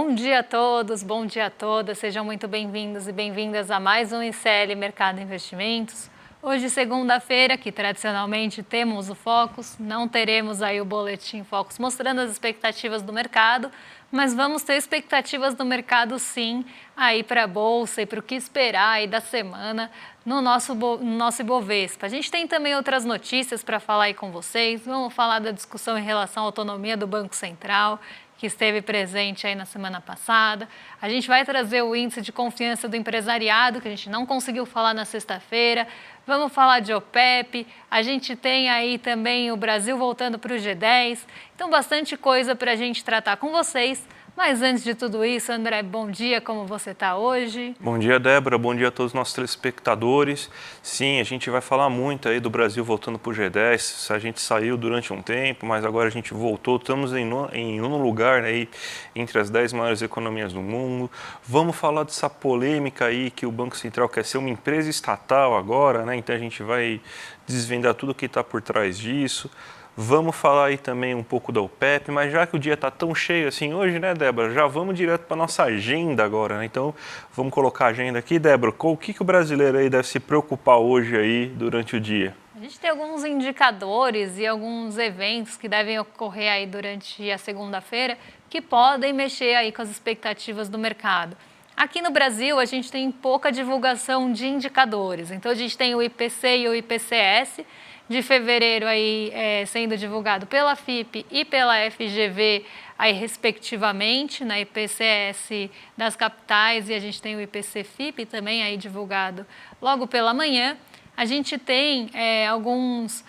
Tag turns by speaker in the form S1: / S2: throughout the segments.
S1: Bom dia a todos, bom dia a todas, sejam muito bem-vindos e bem-vindas a mais um ICL Mercado Investimentos. Hoje, segunda-feira, que tradicionalmente temos o Focus, não teremos aí o Boletim Focus mostrando as expectativas do mercado, mas vamos ter expectativas do mercado sim, aí para a Bolsa e para o que esperar aí da semana no nosso Ibovespa. A gente tem também outras notícias para falar aí com vocês, vamos falar da discussão em relação à autonomia do Banco Central, que esteve presente aí na semana passada. A gente vai trazer o índice de confiança do empresariado, que a gente não conseguiu falar na sexta-feira. Vamos falar de OPEP, a gente tem aí também o Brasil voltando para o G10. Então, bastante coisa para a gente tratar com vocês. Mas antes de tudo isso, André, bom dia, como você está hoje?
S2: Bom dia, Débora, bom dia a todos os nossos telespectadores. Sim, a gente vai falar muito aí do Brasil voltando para o G10, a gente saiu durante um tempo, mas agora a gente voltou, estamos em nono lugar aí entre as 10 maiores economias do mundo. Vamos falar dessa polêmica aí que o Banco Central quer ser uma empresa estatal agora, né? Então a gente vai desvendar tudo o que está por trás disso. Vamos falar aí também um pouco da OPEP, mas já que o dia está tão cheio assim hoje, né, Débora? Já vamos direto para a nossa agenda agora, né? Então, vamos colocar a agenda aqui. Débora, o que o brasileiro aí deve se preocupar hoje aí durante o dia?
S1: A gente tem alguns indicadores e alguns eventos que devem ocorrer aí durante a segunda-feira que podem mexer aí com as expectativas do mercado. Aqui no Brasil, a gente tem pouca divulgação de indicadores. Então, a gente tem o IPC e o IPCS, de fevereiro aí sendo divulgado pela FIPE e pela FGV aí respectivamente, na IPCS das capitais, e a gente tem o IPC-FIPE também aí divulgado logo pela manhã. A gente tem alguns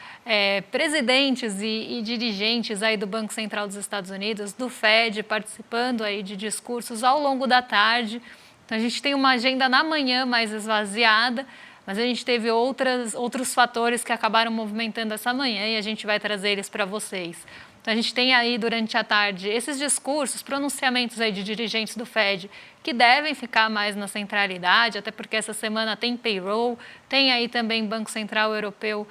S1: presidentes e dirigentes aí do Banco Central dos Estados Unidos, do FED, participando aí de discursos ao longo da tarde. Então, a gente tem uma agenda na manhã mais esvaziada, mas a gente teve outros fatores que acabaram movimentando essa manhã e a gente vai trazer eles para vocês. Então, a gente tem aí durante a tarde esses discursos, pronunciamentos aí de dirigentes do FED que devem ficar mais na centralidade, até porque essa semana tem payroll, tem aí também Banco Central Europeu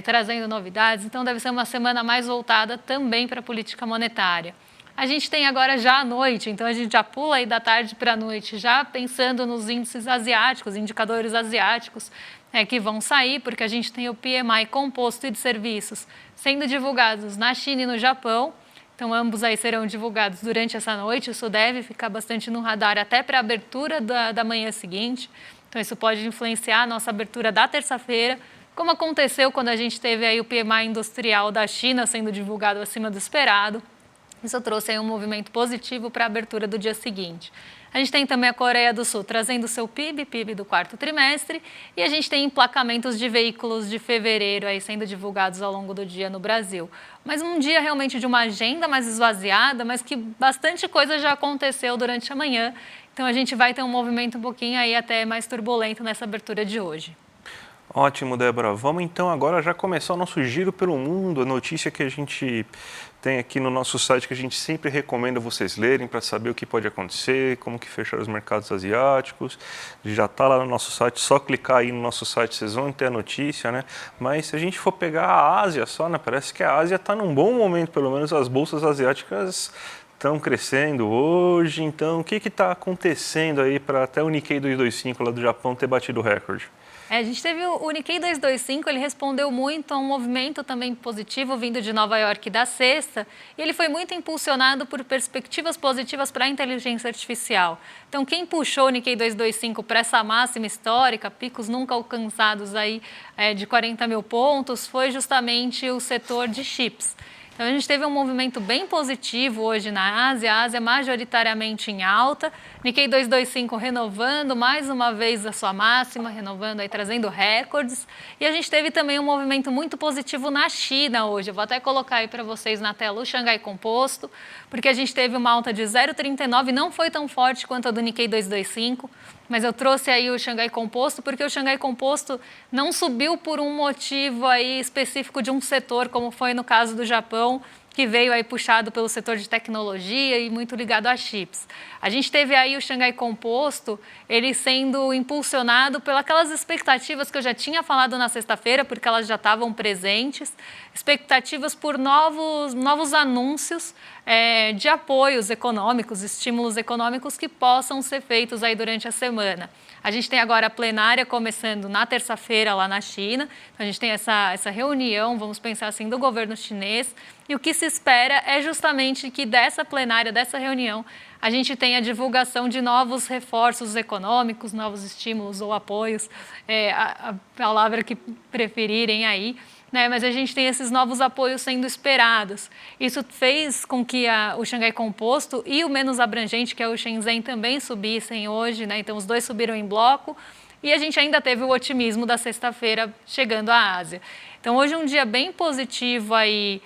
S1: trazendo novidades, então deve ser uma semana mais voltada também para a política monetária. A gente tem agora já à noite, então a gente já pula aí da tarde para a noite, já pensando nos índices asiáticos, indicadores asiáticos que vão sair, porque a gente tem o PMI composto e de serviços sendo divulgados na China e no Japão. Então, ambos aí serão divulgados durante essa noite, isso deve ficar bastante no radar até para a abertura da manhã seguinte. Então, isso pode influenciar a nossa abertura da terça-feira, como aconteceu quando a gente teve aí o PMI industrial da China sendo divulgado acima do esperado. Isso trouxe aí um movimento positivo para a abertura do dia seguinte. A gente tem também a Coreia do Sul trazendo o seu PIB do quarto trimestre, e a gente tem emplacamentos de veículos de fevereiro aí sendo divulgados ao longo do dia no Brasil. Mas um dia realmente de uma agenda mais esvaziada, mas que bastante coisa já aconteceu durante a manhã. Então a gente vai ter um movimento um pouquinho aí até mais turbulento nessa abertura de hoje.
S2: Ótimo, Débora. Vamos então agora já começar o nosso giro pelo mundo, a notícia que a gente tem aqui no nosso site, que a gente sempre recomenda vocês lerem para saber o que pode acontecer, como que fechar os mercados asiáticos. Já está lá no nosso site, só clicar aí no nosso site, vocês vão ter a notícia, né? Mas se a gente for pegar a Ásia só, né? Parece que a Ásia está num bom momento, pelo menos as bolsas asiáticas estão crescendo hoje. Então, o que está acontecendo aí para até o Nikkei 225 lá do Japão ter batido o recorde?
S1: A gente teve o Nikkei 225, ele respondeu muito a um movimento também positivo vindo de Nova York da sexta, e ele foi muito impulsionado por perspectivas positivas para a inteligência artificial. Então, quem puxou o Nikkei 225 para essa máxima histórica, picos nunca alcançados aí de 40 mil pontos, foi justamente o setor de chips. Então, a gente teve um movimento bem positivo hoje na Ásia, a Ásia majoritariamente em alta, Nikkei 225 renovando mais uma vez a sua máxima, renovando aí, trazendo recordes, e a gente teve também um movimento muito positivo na China hoje. Eu vou até colocar aí para vocês na tela o Xangai Composto, porque a gente teve uma alta de 0,39, não foi tão forte quanto a do Nikkei 225, mas eu trouxe aí o Xangai Composto porque o Xangai Composto não subiu por um motivo aí específico de um setor, como foi no caso do Japão, que veio aí puxado pelo setor de tecnologia e muito ligado a chips. A gente teve aí o Xangai Composto, ele sendo impulsionado pelas expectativas que eu já tinha falado na sexta-feira, porque elas já estavam presentes, expectativas por novos anúncios de apoios econômicos, estímulos econômicos que possam ser feitos aí durante a semana. A gente tem agora a plenária começando na terça-feira lá na China, então a gente tem essa reunião, vamos pensar assim, do governo chinês, e o que se espera é justamente que dessa plenária, dessa reunião, a gente tenha a divulgação de novos reforços econômicos, novos estímulos ou apoios, a palavra que preferirem aí, né? Mas a gente tem esses novos apoios sendo esperados. Isso fez com que o Xangai Composto e o menos abrangente, que é o Shenzhen, também subissem hoje, né? Então os dois subiram em bloco. E a gente ainda teve o otimismo da sexta-feira chegando à Ásia. Então, hoje é um dia bem positivo aí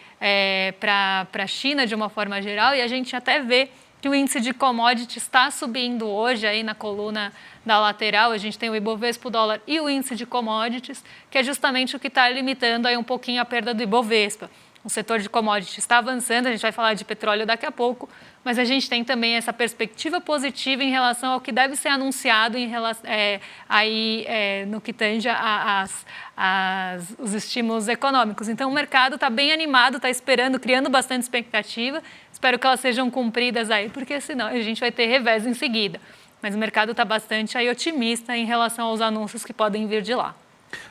S1: para a China, de uma forma geral, e a gente até vê que o índice de commodities está subindo hoje aí na coluna da lateral. A gente tem o Ibovespa, o dólar e o índice de commodities, que é justamente o que está limitando aí um pouquinho a perda do Ibovespa. O setor de commodities está avançando, a gente vai falar de petróleo daqui a pouco, mas a gente tem também essa perspectiva positiva em relação ao que deve ser anunciado no que tange os estímulos econômicos. Então, o mercado está bem animado, está esperando, criando bastante expectativa. Espero que elas sejam cumpridas aí, porque senão a gente vai ter revés em seguida. Mas o mercado está bastante aí otimista em relação aos anúncios que podem vir de lá.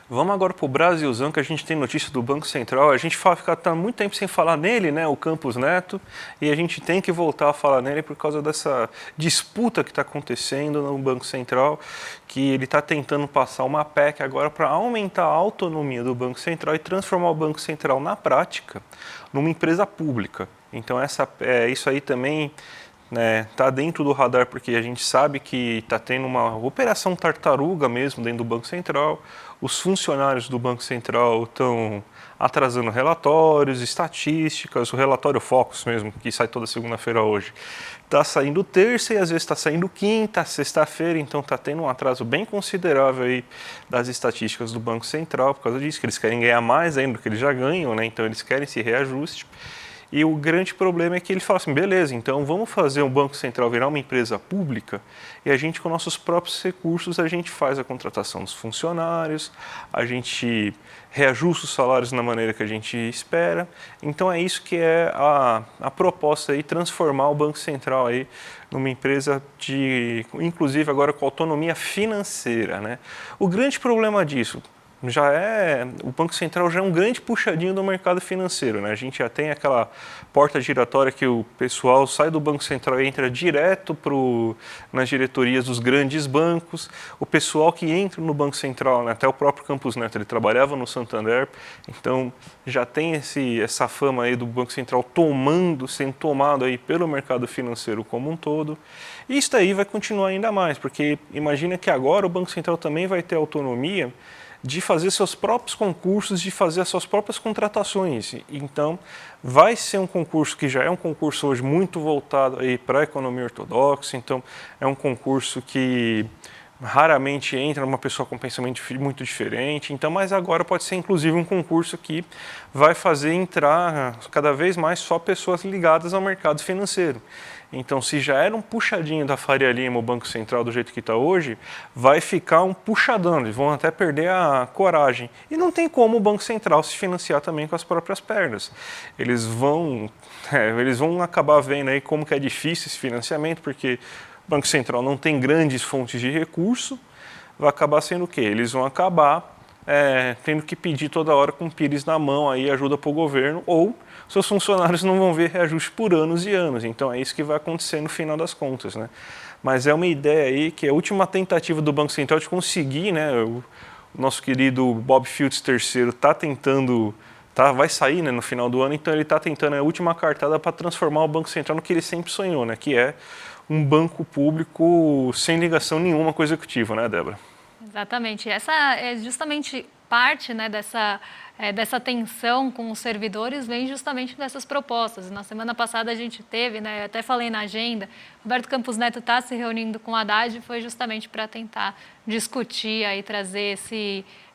S2: Vamos agora para o Brasilzão, que a gente tem notícia do Banco Central. A gente tá muito tempo sem falar nele, né, o Campos Neto, e a gente tem que voltar a falar nele por causa dessa disputa que está acontecendo no Banco Central, que ele está tentando passar uma PEC agora para aumentar a autonomia do Banco Central e transformar o Banco Central, na prática, numa empresa pública. Então, isso aí também está dentro do radar, porque a gente sabe que está tendo uma operação tartaruga mesmo dentro do Banco Central. Os funcionários do Banco Central estão atrasando relatórios, estatísticas, o relatório Focus mesmo, que sai toda segunda-feira hoje, está saindo terça e às vezes está saindo quinta, sexta-feira, então está tendo um atraso bem considerável aí das estatísticas do Banco Central por causa disso, que eles querem ganhar mais ainda do que eles já ganham, né? Então eles querem esse reajuste. E o grande problema é que ele fala assim, beleza, então vamos fazer o Banco Central virar uma empresa pública e a gente, com nossos próprios recursos, a gente faz a contratação dos funcionários, a gente reajusta os salários na maneira que a gente espera. Então é isso que é a proposta aí, transformar o Banco Central aí numa empresa inclusive agora com autonomia financeira, né? O grande problema disso, o Banco Central já é um grande puxadinho do mercado financeiro, né? A gente já tem aquela porta giratória que o pessoal sai do Banco Central e entra direto nas diretorias dos grandes bancos. O pessoal que entra no Banco Central, né? Até o próprio Campos Neto, ele trabalhava no Santander, então já tem essa fama aí do Banco Central sendo tomado aí pelo mercado financeiro como um todo. E isso daí vai continuar ainda mais, porque imagina que agora o Banco Central também vai ter autonomia de fazer seus próprios concursos, de fazer as suas próprias contratações. Então, vai ser um concurso que já é um concurso hoje muito voltado para a economia ortodoxa, então é um concurso que raramente entra uma pessoa com pensamento muito diferente, então, mas agora pode ser inclusive um concurso que vai fazer entrar cada vez mais só pessoas ligadas ao mercado financeiro. Então, se já era um puxadinho da Faria Lima, o Banco Central, do jeito que está hoje, vai ficar um puxadão, eles vão até perder a coragem. E não tem como o Banco Central se financiar também com as próprias pernas. Eles vão acabar vendo aí como que é difícil esse financiamento, porque o Banco Central não tem grandes fontes de recurso, vai acabar sendo o quê? Eles vão acabar tendo que pedir toda hora com o pires na mão aí ajuda para o governo, ou seus funcionários não vão ver reajuste por anos e anos. Então é isso que vai acontecer no final das contas, né? Mas é uma ideia aí que é a última tentativa do Banco Central de conseguir, né? O nosso querido Bob Fields III está tentando, vai sair, né, no final do ano, então ele está tentando a última cartada para transformar o Banco Central no que ele sempre sonhou, né? Que é um banco público sem ligação nenhuma com o executivo, né, Débora?
S1: Exatamente. Essa é justamente parte, né, dessa tensão com os servidores vem justamente dessas propostas. Na semana passada a gente teve, né, eu até falei na agenda, Roberto Campos Neto está se reunindo com o Haddad, foi justamente para tentar discutir e trazer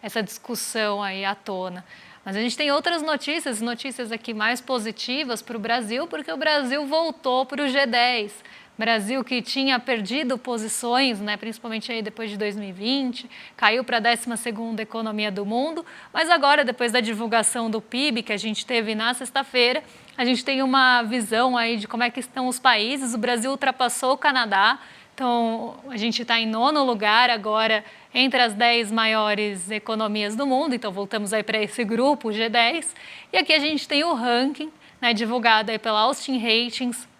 S1: essa discussão aí à tona. Mas a gente tem outras notícias aqui mais positivas para o Brasil, porque o Brasil voltou para o G10. Brasil que tinha perdido posições, né, principalmente aí depois de 2020, caiu para a 12ª economia do mundo, mas agora, depois da divulgação do PIB que a gente teve na sexta-feira, a gente tem uma visão aí de como é que estão os países. O Brasil ultrapassou o Canadá, então a gente está em 9º lugar agora entre as 10 maiores economias do mundo, então voltamos aí para esse grupo, o G10, e aqui a gente tem o ranking, né, divulgado aí pela Austin Ratings,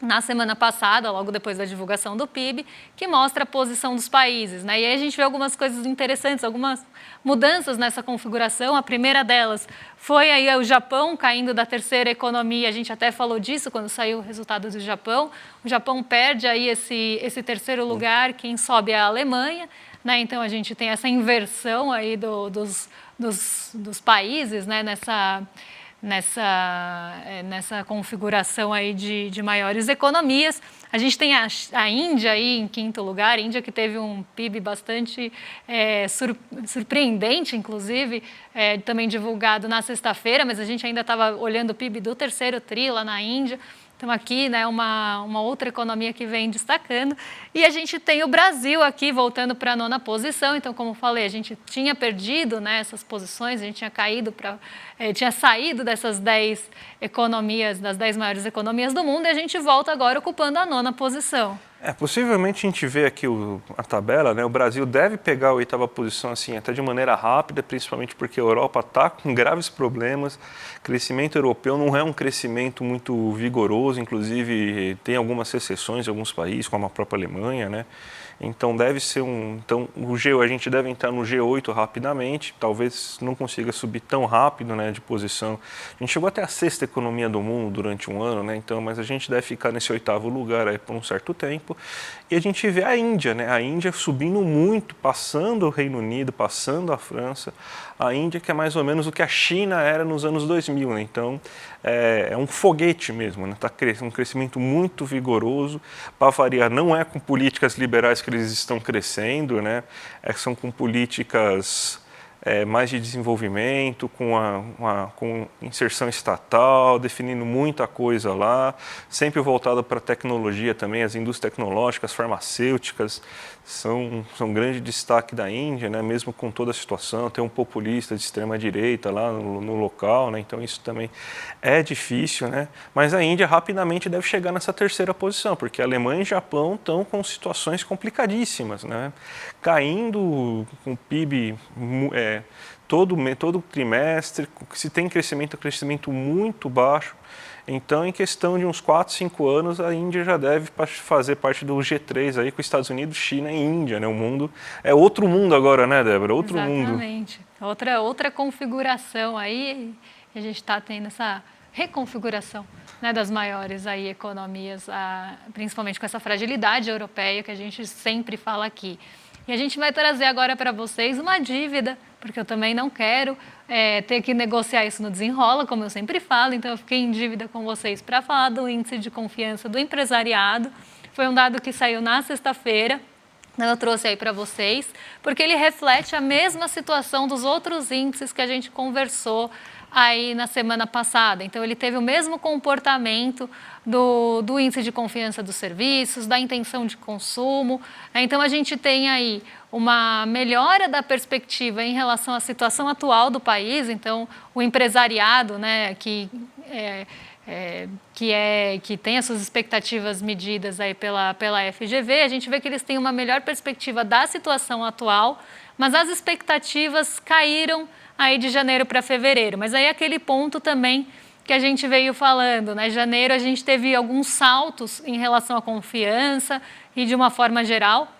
S1: na semana passada, logo depois da divulgação do PIB, que mostra a posição dos países, né? E aí a gente vê algumas coisas interessantes, algumas mudanças nessa configuração. A primeira delas foi aí o Japão caindo da 3ª economia, a gente até falou disso quando saiu o resultado do Japão. O Japão perde aí esse 3º lugar, quem sobe é a Alemanha, né? Então a gente tem essa inversão aí dos países, né? Nessa configuração aí de maiores economias. A gente tem a Índia aí em 5º lugar, a Índia que teve um PIB bastante surpreendente, inclusive, também divulgado na sexta-feira, mas a gente ainda estava olhando o PIB do 3º tri lá na Índia. Então aqui, né, uma outra economia que vem destacando. E a gente tem o Brasil aqui voltando para a 9ª posição. Então, como falei, a gente tinha perdido, né, essas posições, a gente tinha saído dessas 10 economias, das 10 maiores economias do mundo, e a gente volta agora ocupando a 9ª posição.
S2: Possivelmente a gente vê aqui a tabela, né? O Brasil deve pegar a 8ª posição assim, até de maneira rápida, principalmente porque a Europa está com graves problemas. O crescimento europeu não é um crescimento muito vigoroso, inclusive tem algumas recessões em alguns países, como a própria Alemanha, né? Então deve ser então a gente deve entrar no G8 rapidamente, talvez não consiga subir tão rápido, né, de posição. A gente chegou até a 6ª economia do mundo durante um ano, né? Então, mas a gente deve ficar nesse 8º lugar aí por um certo tempo. E a gente vê a Índia, né? A Índia subindo muito, passando o Reino Unido, passando a França. A Índia que é mais ou menos o que a China era nos anos 2000, né? Então é um foguete mesmo, né? Tá um crescimento muito vigoroso. Para variar, não é com políticas liberais que eles estão crescendo, né? São com políticas mais de desenvolvimento, com inserção estatal, definindo muita coisa lá, sempre voltado para a tecnologia também. As indústrias tecnológicas, farmacêuticas são grande destaque da Índia, né? Mesmo com toda a situação. Tem um populista de extrema direita lá no local, né? Então isso também é difícil, né? Mas a Índia rapidamente deve chegar nessa 3ª posição, porque a Alemanha e o Japão estão com situações complicadíssimas, né? Caindo com o PIB todo trimestre, se tem crescimento muito baixo. Então, em questão de uns 4, 5 anos, a Índia já deve fazer parte do G3 aí com Estados Unidos, China e Índia, né? O mundo é outro mundo agora, né, Débora? Outro mundo.
S1: Exatamente. Outra configuração aí, e a gente está tendo essa reconfiguração, né, das maiores aí economias, principalmente com essa fragilidade europeia que a gente sempre fala aqui. E a gente vai trazer agora para vocês uma dívida, porque eu também não quero ter que negociar isso no desenrola, como eu sempre falo. Então eu fiquei em dívida com vocês para falar do índice de confiança do empresariado. Foi um dado que saiu na sexta-feira. Eu trouxe aí para vocês, porque ele reflete a mesma situação dos outros índices que a gente conversou aí na semana passada. Então, ele teve o mesmo comportamento do índice de confiança dos serviços, da intenção de consumo. Então, a gente tem aí uma melhora da perspectiva em relação à situação atual do país. Então, o empresariado, né, que tem as suas expectativas medidas aí pela FGV, a gente vê que eles têm uma melhor perspectiva da situação atual, mas as expectativas caíram aí de janeiro para fevereiro. Mas aí é aquele ponto também que a gente veio falando, né? Janeiro a gente teve alguns saltos em relação à confiança e de uma forma geral.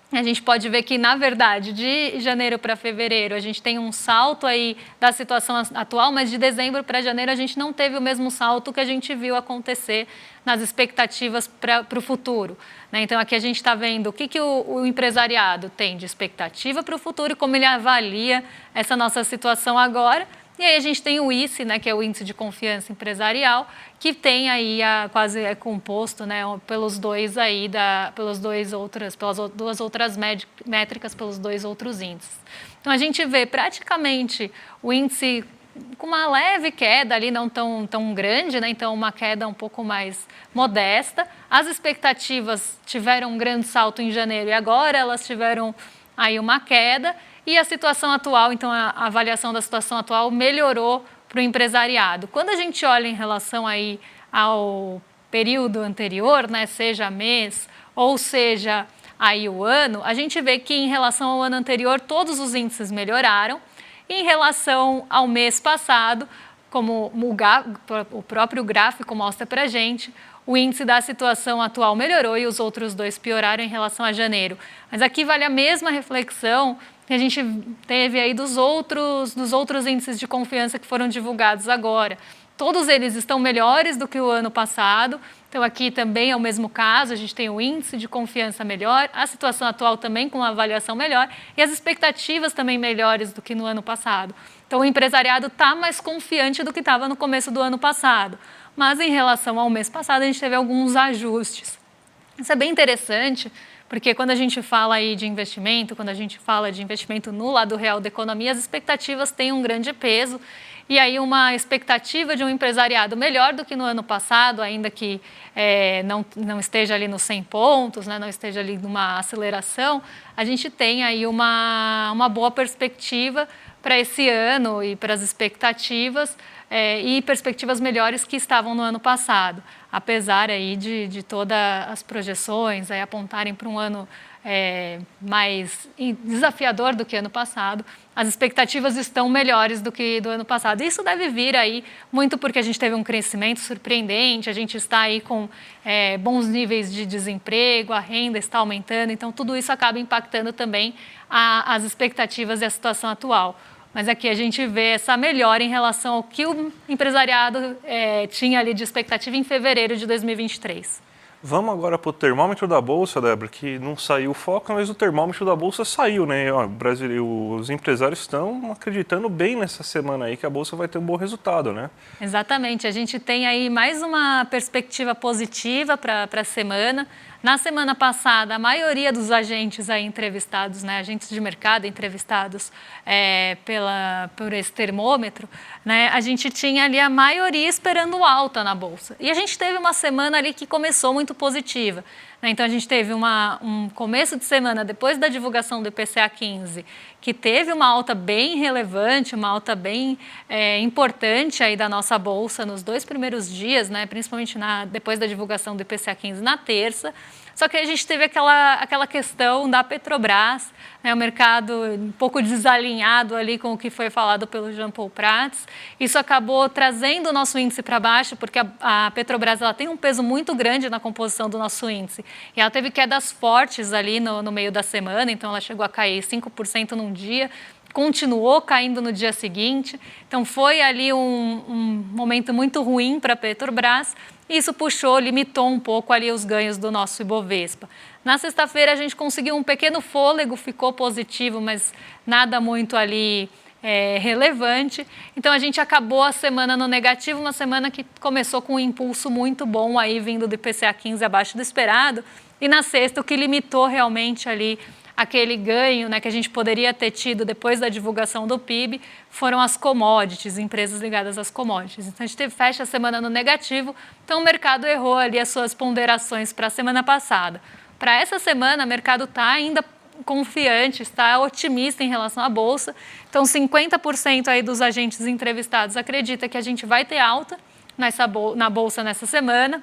S1: A gente pode ver que, na verdade, de janeiro para fevereiro, a gente tem um salto aí da situação atual, mas de dezembro para janeiro a gente não teve o mesmo salto que a gente viu acontecer nas expectativas para o futuro. Né? Então, aqui a gente está vendo o que o empresariado tem de expectativa para o futuro e como ele avalia essa nossa situação agora. E aí a gente tem o ICE, né, que é o Índice de Confiança Empresarial, que tem aí quase composto, né, pelas duas outras métricas, pelos dois outros índices. Então a gente vê praticamente o índice com uma leve queda ali, não tão grande, né? Então uma queda um pouco mais modesta. As expectativas tiveram um grande salto em janeiro e agora elas tiveram aí uma queda. E a situação atual, então a avaliação da situação atual melhorou para o empresariado. Quando a gente olha em relação aí ao período anterior, né, seja mês ou seja aí o ano, a gente vê que em relação ao ano anterior todos os índices melhoraram. E em relação ao mês passado, como o próprio gráfico mostra para a gente, o índice da situação atual melhorou e os outros dois pioraram em relação a janeiro. Mas aqui vale a mesma reflexão que a gente teve aí dos outros índices de confiança que foram divulgados agora. Todos eles estão melhores do que o ano passado. Então, aqui também é o mesmo caso, a gente tem o índice de confiança melhor, a situação atual também com uma avaliação melhor e as expectativas também melhores do que no ano passado. Então, o empresariado está mais confiante do que estava no começo do ano passado. Mas, em relação ao mês passado, a gente teve alguns ajustes. Isso é bem interessante, porque quando a gente fala aí de investimento, quando a gente fala de investimento no lado real da economia, as expectativas têm um grande peso. E aí uma expectativa de um empresariado melhor do que no ano passado, ainda que não esteja ali nos 100 pontos, né, não esteja ali numa aceleração, a gente tem aí uma boa perspectiva para esse ano e para as expectativas e perspectivas melhores que estavam no ano passado, apesar aí de todas as projeções aí apontarem para um ano mais desafiador do que ano passado, as expectativas estão melhores do que do ano passado. Isso deve vir aí muito porque a gente teve um crescimento surpreendente, a gente está aí com bons níveis de desemprego, a renda está aumentando, então tudo isso acaba impactando também as expectativas e a situação atual. Mas aqui a gente vê essa melhora em relação ao que o empresariado tinha ali de expectativa em fevereiro de 2023.
S2: Vamos agora para o termômetro da Bolsa, Débora, que não saiu o foco, mas o termômetro da Bolsa saiu, né? Os empresários estão acreditando bem nessa semana aí que a Bolsa vai ter um bom resultado, né?
S1: Exatamente, a gente tem aí mais uma perspectiva positiva para a semana. Na semana passada, a maioria dos agentes aí entrevistados, né, agentes de mercado entrevistados por esse termômetro, né, a gente tinha ali a maioria esperando alta na Bolsa. E a gente teve uma semana ali que começou muito positiva. Né? Então, a gente teve um começo de semana, depois da divulgação do IPCA 15, que teve uma alta bem relevante, uma alta bem importante aí da nossa Bolsa nos 2 primeiros dias, né? Principalmente depois da divulgação do IPCA 15 na terça. Só que a gente teve aquela questão da Petrobras, né, o mercado um pouco desalinhado ali com o que foi falado pelo Jean Paul Prats. Isso acabou trazendo o nosso índice para baixo, porque a Petrobras ela tem um peso muito grande na composição do nosso índice. E ela teve quedas fortes ali no meio da semana, então ela chegou a cair 5% num dia, continuou caindo no dia seguinte. Então foi ali um momento muito ruim para a Petrobras. Isso limitou um pouco ali os ganhos do nosso Ibovespa. Na sexta-feira a gente conseguiu um pequeno fôlego, ficou positivo, mas nada muito ali relevante. Então a gente acabou a semana no negativo, uma semana que começou com um impulso muito bom aí vindo do IPCA 15 abaixo do esperado. E na sexta o que limitou realmente ali aquele ganho, né, que a gente poderia ter tido depois da divulgação do PIB, foram as commodities, empresas ligadas às commodities. Então, a gente fecha a semana no negativo, então o mercado errou ali as suas ponderações para a semana passada. Para essa semana, o mercado está ainda confiante, está otimista em relação à Bolsa. Então, 50% aí dos agentes entrevistados acredita que a gente vai ter alta na Bolsa nessa semana.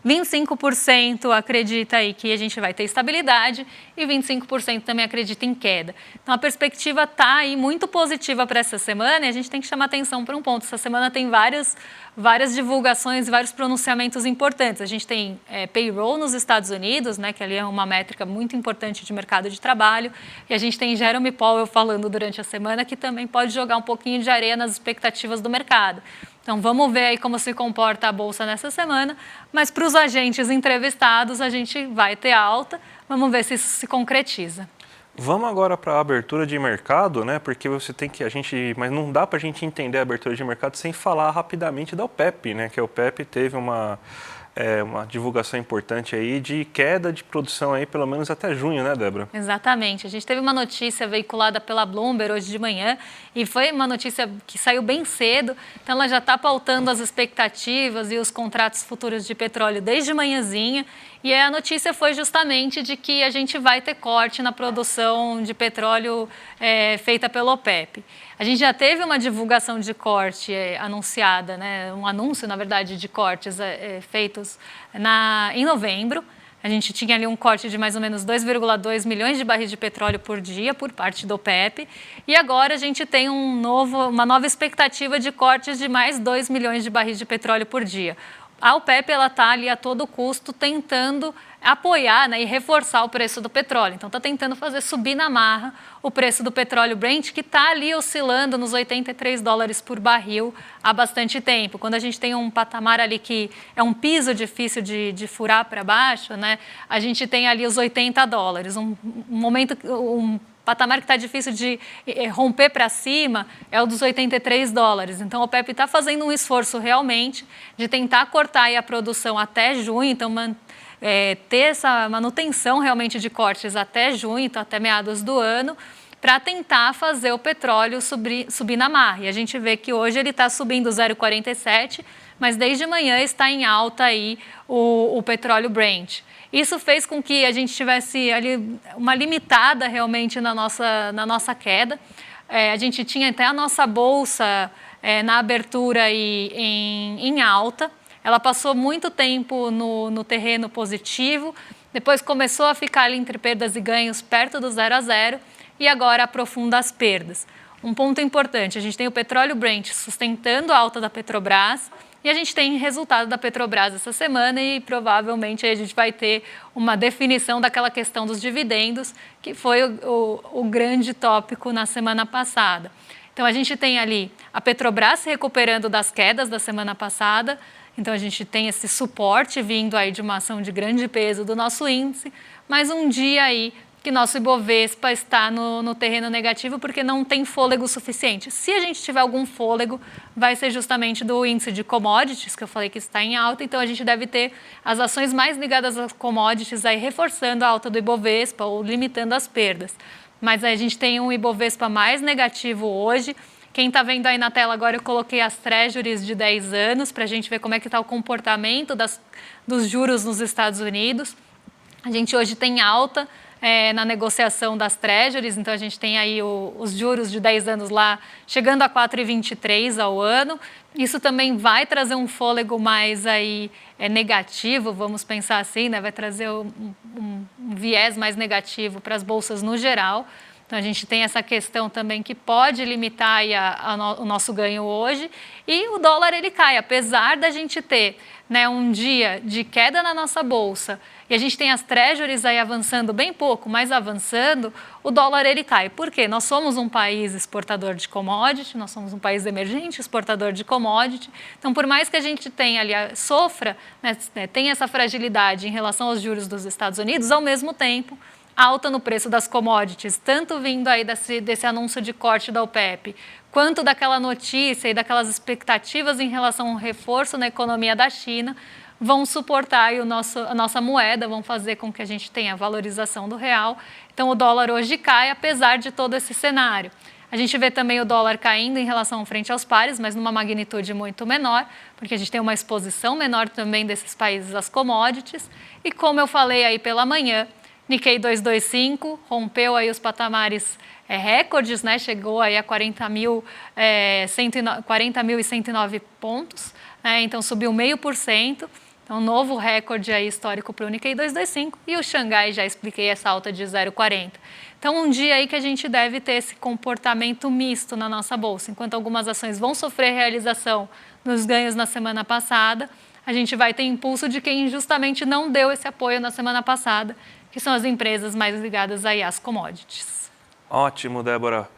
S1: 25% acredita aí que a gente vai ter estabilidade e 25% também acredita em queda. Então a perspectiva está aí muito positiva para essa semana e a gente tem que chamar atenção para um ponto. Essa semana tem várias divulgações, vários pronunciamentos importantes. A gente tem payroll nos Estados Unidos, né, que ali é uma métrica muito importante de mercado de trabalho, e a gente tem Jerome Powell falando durante a semana que também pode jogar um pouquinho de areia nas expectativas do mercado. Então vamos ver aí como se comporta a Bolsa nessa semana, mas para os agentes entrevistados a gente vai ter alta, vamos ver se isso se concretiza.
S2: Vamos agora para a abertura de mercado, né? Porque mas não dá para a gente entender a abertura de mercado sem falar rapidamente da OPEP, né? Que a OPEP teve uma divulgação importante aí de queda de produção aí pelo menos até junho, né, Débora?
S1: Exatamente. A gente teve uma notícia veiculada pela Bloomberg hoje de manhã e foi uma notícia que saiu bem cedo, então ela já está pautando as expectativas e os contratos futuros de petróleo desde manhãzinha. E a notícia foi justamente de que a gente vai ter corte na produção de petróleo feita pela OPEP. A gente já teve uma divulgação de corte anunciada, né? Um anúncio, na verdade, de cortes feitos em novembro. A gente tinha ali um corte de mais ou menos 2,2 milhões de barris de petróleo por dia por parte do OPEP. E agora a gente tem uma nova expectativa de cortes de mais 2 milhões de barris de petróleo por dia. A OPEP está ali a todo custo tentando apoiar, né, e reforçar o preço do petróleo. Então está tentando fazer subir na marra o preço do petróleo Brent, que está ali oscilando nos $83 por barril há bastante tempo. Quando a gente tem um patamar ali que é um piso difícil de furar para baixo, né, a gente tem ali os $80. Um patamar que está difícil de romper para cima é o dos $83. Então, a OPEP está fazendo um esforço realmente de tentar cortar aí a produção até junho, então ter essa manutenção realmente de cortes até junho, então até meados do ano, para tentar fazer o petróleo subir na marra. E a gente vê que hoje ele está subindo 0,47, mas desde manhã está em alta aí o petróleo Brent. Isso fez com que a gente tivesse ali uma limitada realmente na nossa queda. A gente tinha até a nossa bolsa na abertura aí em alta. Ela passou muito tempo no terreno positivo, depois começou a ficar ali entre perdas e ganhos perto do 0 a 0 e agora aprofunda as perdas. Um ponto importante, a gente tem o petróleo Brent sustentando a alta da Petrobras e a gente tem resultado da Petrobras essa semana e provavelmente a gente vai ter uma definição daquela questão dos dividendos, que foi o grande tópico na semana passada. Então a gente tem ali a Petrobras se recuperando das quedas da semana passada. Então, a gente tem esse suporte vindo aí de uma ação de grande peso do nosso índice, mas um dia aí que nosso Ibovespa está no terreno negativo porque não tem fôlego suficiente. Se a gente tiver algum fôlego, vai ser justamente do índice de commodities, que eu falei que está em alta, então a gente deve ter as ações mais ligadas às commodities aí reforçando a alta do Ibovespa ou limitando as perdas. Mas a gente tem um Ibovespa mais negativo hoje. Quem está vendo aí na tela agora, eu coloquei as treasuries de 10 anos para a gente ver como é que está o comportamento dos juros nos Estados Unidos. A gente hoje tem alta na negociação das treasuries, então a gente tem aí os juros de 10 anos lá chegando a 4,23 ao ano. Isso também vai trazer um fôlego mais aí negativo, vamos pensar assim, né? Vai trazer um viés mais negativo para as bolsas no geral. Então, a gente tem essa questão também que pode limitar aí o nosso ganho hoje e o dólar ele cai, apesar da gente ter, né, um dia de queda na nossa bolsa e a gente tem as treasuries aí avançando bem pouco, mas avançando, o dólar ele cai. Por quê? Nós somos um país exportador de commodity, nós somos um país emergente exportador de commodity, então por mais que a gente tenha ali, sofra, né, tenha essa fragilidade em relação aos juros dos Estados Unidos, ao mesmo tempo, alta no preço das commodities, tanto vindo aí desse anúncio de corte da OPEP, quanto daquela notícia e daquelas expectativas em relação ao reforço na economia da China, vão suportar aí a nossa moeda, vão fazer com que a gente tenha a valorização do real. Então, o dólar hoje cai, apesar de todo esse cenário. A gente vê também o dólar caindo em relação frente aos pares, mas numa magnitude muito menor, porque a gente tem uma exposição menor também desses países às commodities. E como eu falei aí pela manhã, Nikkei 225 rompeu aí os patamares recordes, né? Chegou aí a 40.109 pontos, né? Então subiu 0,5%. Então, novo recorde aí histórico para o Nikkei 225 e o Xangai, já expliquei, essa alta de 0,40. Então, um dia aí que a gente deve ter esse comportamento misto na nossa bolsa. Enquanto algumas ações vão sofrer realização dos ganhos na semana passada, a gente vai ter impulso de quem justamente não deu esse apoio na semana passada, que são as empresas mais ligadas aí às commodities.
S2: Ótimo, Débora.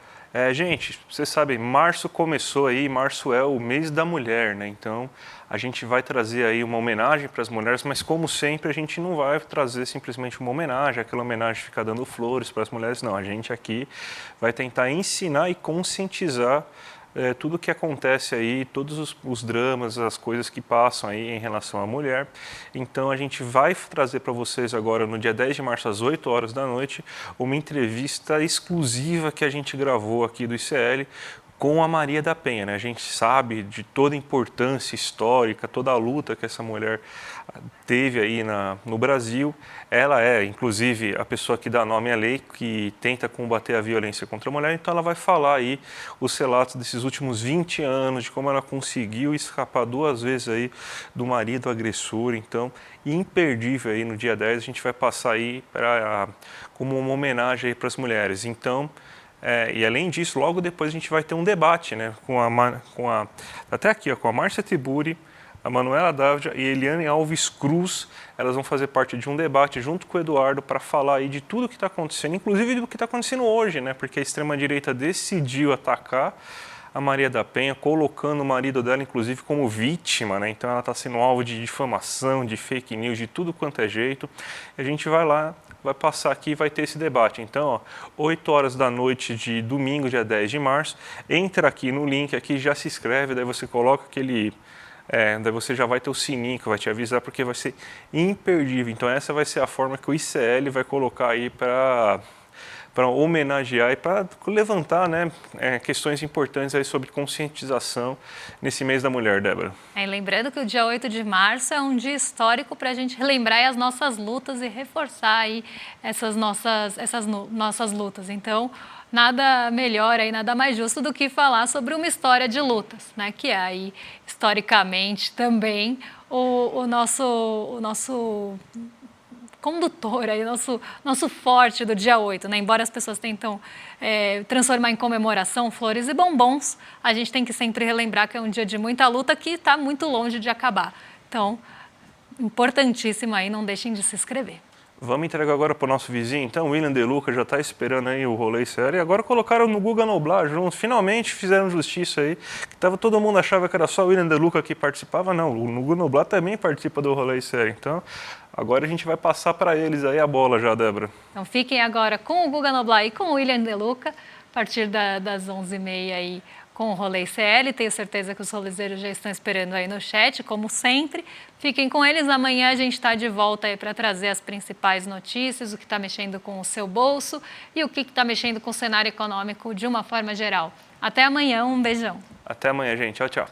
S2: Gente, vocês sabem, março começou aí, março é o mês da mulher, né? Então, a gente vai trazer aí uma homenagem para as mulheres, mas como sempre, a gente não vai trazer simplesmente uma homenagem, aquela homenagem de ficar dando flores para as mulheres, não. A gente aqui vai tentar ensinar e conscientizar tudo o que acontece aí, todos os dramas, as coisas que passam aí em relação à mulher. Então a gente vai trazer para vocês agora, no dia 10 de março, às 8 horas da noite, uma entrevista exclusiva que a gente gravou aqui do ICL com a Maria da Penha, né? A gente sabe de toda a importância histórica, toda a luta que essa mulher teve aí no Brasil. Ela é, inclusive, a pessoa que dá nome à lei, que tenta combater a violência contra a mulher. Então ela vai falar aí os relatos desses últimos 20 anos, de como ela conseguiu escapar 2 vezes aí do marido agressor. Então, imperdível aí no dia 10, a gente vai passar aí como uma homenagem aí para as mulheres. Então, e além disso, logo depois a gente vai ter um debate, né, até aqui, ó, com a Márcia Tiburi, a Manuela Dávila e a Eliane Alves Cruz. Elas vão fazer parte de um debate junto com o Eduardo para falar aí de tudo que está acontecendo, inclusive do que está acontecendo hoje, né, porque a extrema-direita decidiu atacar a Maria da Penha, colocando o marido dela, inclusive, como vítima, né? Então ela está sendo alvo de difamação, de fake news, de tudo quanto é jeito. E a gente vai lá, vai passar aqui e vai ter esse debate. Então, 8 horas da noite de domingo, dia 10 de março, entra aqui no link, aqui já se inscreve, daí você coloca aquele... daí você já vai ter o sininho que vai te avisar, porque vai ser imperdível. Então essa vai ser a forma que o ICL vai colocar aí para homenagear e para levantar, né, questões importantes aí sobre conscientização nesse mês da mulher, Débora.
S1: Lembrando que o dia 8 de março é um dia histórico para a gente relembrar as nossas lutas e reforçar aí essas nossas lutas. Então, nada melhor aí, nada mais justo do que falar sobre uma história de lutas, né, que é aí, historicamente, também o nosso condutor, aí, nosso forte do dia 8, né? Embora as pessoas tentam transformar em comemoração flores e bombons, a gente tem que sempre relembrar que é um dia de muita luta que está muito longe de acabar. Então, importantíssimo aí, não deixem de se inscrever.
S2: Vamos entregar agora para o nosso vizinho, então, o William De Luca já está esperando aí o rolê sério, e agora colocaram no Guga Noblar junto, finalmente fizeram justiça aí, que todo mundo achava que era só o William De Luca que participava, não, o Guga Noblar também participa do rolê sério, então agora a gente vai passar para eles aí a bola já, Débora.
S1: Então fiquem agora com o Guga Noblar e com o William De Luca, a partir das 11h30 aí, com o Rolê ICL. Tenho certeza que os rolezeiros já estão esperando aí no chat, como sempre. Fiquem com eles. Amanhã a gente está de volta aí para trazer as principais notícias, o que está mexendo com o seu bolso e o que está mexendo com o cenário econômico de uma forma geral. Até amanhã, um beijão.
S2: Até amanhã, gente. Tchau, tchau.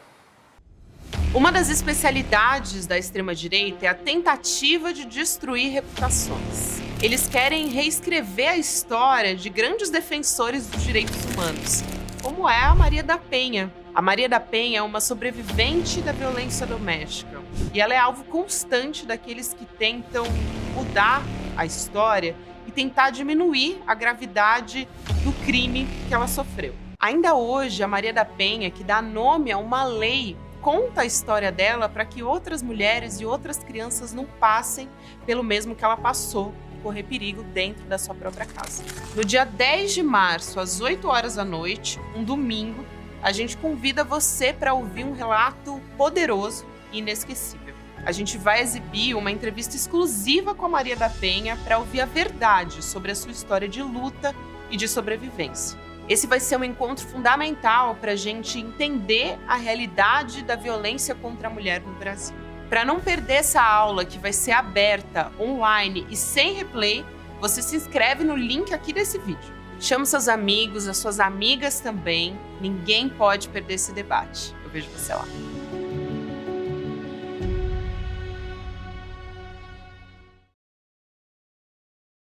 S3: Uma das especialidades da extrema-direita é a tentativa de destruir reputações. Eles querem reescrever a história de grandes defensores dos direitos humanos, como é a Maria da Penha. A Maria da Penha é uma sobrevivente da violência doméstica e ela é alvo constante daqueles que tentam mudar a história e tentar diminuir a gravidade do crime que ela sofreu. Ainda hoje, a Maria da Penha, que dá nome a uma lei, conta a história dela para que outras mulheres e outras crianças não passem pelo mesmo que ela passou, correr perigo dentro da sua própria casa. No dia 10 de março, às 8 horas da noite, um domingo, a gente convida você para ouvir um relato poderoso e inesquecível. A gente vai exibir uma entrevista exclusiva com a Maria da Penha para ouvir a verdade sobre a sua história de luta e de sobrevivência. Esse vai ser um encontro fundamental para a gente entender a realidade da violência contra a mulher no Brasil. Para não perder essa aula que vai ser aberta, online e sem replay, você se inscreve no link aqui desse vídeo. Chama seus amigos, as suas amigas também. Ninguém pode perder esse debate. Eu vejo você lá.